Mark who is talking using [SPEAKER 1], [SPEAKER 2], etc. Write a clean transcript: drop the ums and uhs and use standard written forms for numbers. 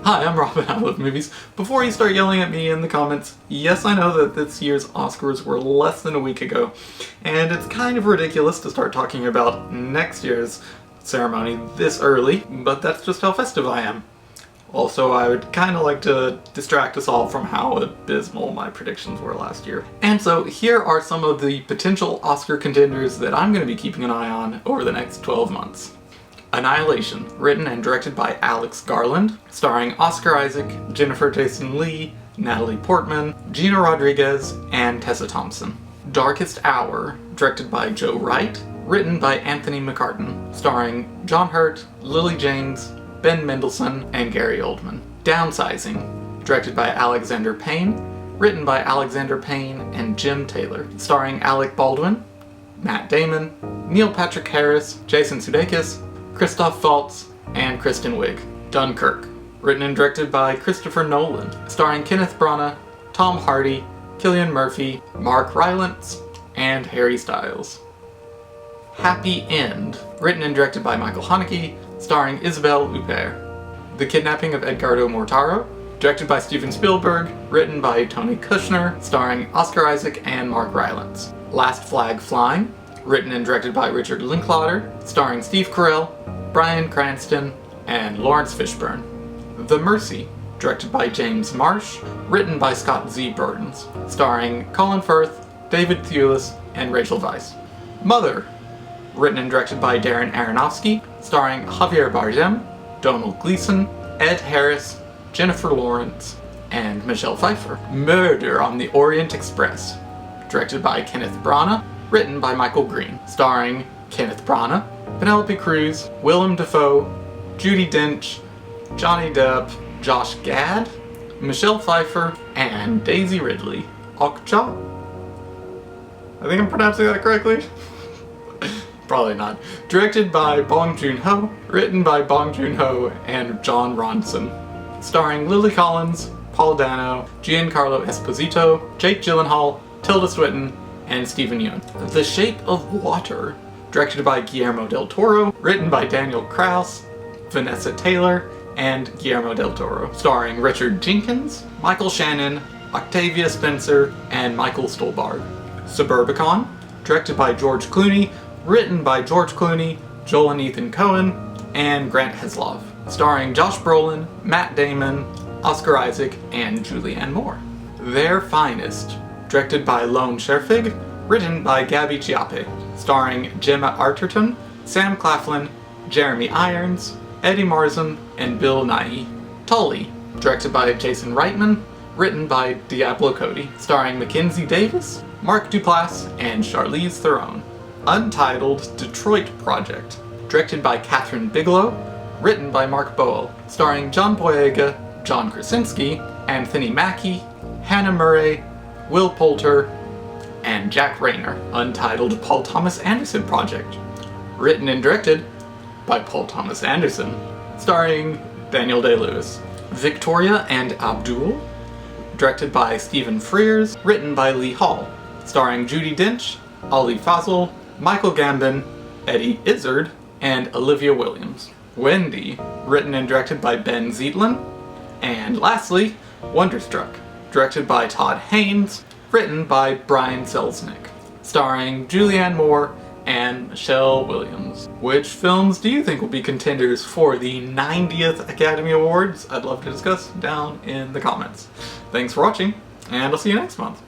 [SPEAKER 1] Hi, I'm Robin, I love movies. Before you start yelling at me in the comments, yes, I know that this year's Oscars were less than a week ago, and it's kind of ridiculous to start talking about next year's ceremony this early, but that's just how festive I am. Also, I would kind of like to distract us all from how abysmal my predictions were last year. And so here are some of the potential Oscar contenders that I'm going to be keeping an eye on over the next 12 months. Annihilation, written and directed by Alex Garland, starring Oscar Isaac, Jennifer Jason Leigh, Natalie Portman, Gina Rodriguez, and Tessa Thompson. Darkest Hour, directed by Joe Wright, written by Anthony McCartan, starring John Hurt, Lily James, Ben Mendelsohn, and Gary Oldman. Downsizing, directed by Alexander Payne, written by Alexander Payne and Jim Taylor, starring Alec Baldwin, Matt Damon, Neil Patrick Harris, Jason Sudeikis, Christoph Waltz, and Kristen Wiig. Dunkirk, written and directed by Christopher Nolan, starring Kenneth Branagh, Tom Hardy, Cillian Murphy, Mark Rylance, and Harry Styles. Happy End, written and directed by Michael Haneke, starring Isabelle Huppert. The Kidnapping of Edgardo Mortaro, directed by Steven Spielberg, written by Tony Kushner, starring Oscar Isaac and Mark Rylance. Last Flag Flying, written and directed by Richard Linklater, starring Steve Carell, Bryan Cranston, and Lawrence Fishburne. The Mercy, directed by James Marsh, written by Scott Z. Burns, starring Colin Firth, David Thewlis, and Rachel Weisz. Mother, written and directed by Darren Aronofsky, starring Javier Bardem, Donald Gleason, Ed Harris, Jennifer Lawrence, and Michelle Pfeiffer. Murder on the Orient Express, directed by Kenneth Branagh, written by Michael Green, starring Kenneth Branagh, Penelope Cruz, Willem Dafoe, Judi Dench, Johnny Depp, Josh Gad, Michelle Pfeiffer, and Daisy Ridley. Okja? I think I'm pronouncing that correctly. Probably not. Directed by Bong Joon-ho, written by Bong Joon-ho and John Ronson. Starring Lily Collins, Paul Dano, Giancarlo Esposito, Jake Gyllenhaal, Tilda Swinton, and Stephen Yeun. The Shape of Water, directed by Guillermo del Toro, written by Daniel Kraus, Vanessa Taylor, and Guillermo del Toro. Starring Richard Jenkins, Michael Shannon, Octavia Spencer, and Michael Stolberg. Suburbicon, directed by George Clooney, written by George Clooney, Joel and Ethan Coen, and Grant Heslov. Starring Josh Brolin, Matt Damon, Oscar Isaac, and Julianne Moore. Their Finest, directed by Lone Scherfig, written by Gabby Chiappe. Starring Gemma Arterton, Sam Claflin, Jeremy Irons, Eddie Marsan, and Bill Nighy. Tully, directed by Jason Reitman, written by Diablo Cody. Starring Mackenzie Davis, Mark Duplass, and Charlize Theron. Untitled Detroit Project, directed by Catherine Bigelow, written by Mark Boal, starring John Boyega, John Krasinski, Anthony Mackie, Hannah Murray, Will Poulter, and Jack Rayner. Untitled Paul Thomas Anderson Project, written and directed by Paul Thomas Anderson, starring Daniel Day-Lewis. Victoria and Abdul, directed by Stephen Frears, written by Lee Hall, starring Judi Dench, Ali Fazal, Michael Gambon, Eddie Izzard, and Olivia Williams. Wendy, written and directed by Ben Zeitlin. And lastly, Wonderstruck, directed by Todd Haynes, written by Brian Selznick, starring Julianne Moore and Michelle Williams. Which films do you think will be contenders for the 90th Academy Awards? I'd love to discuss down in the comments. Thanks for watching, and I'll see you next month.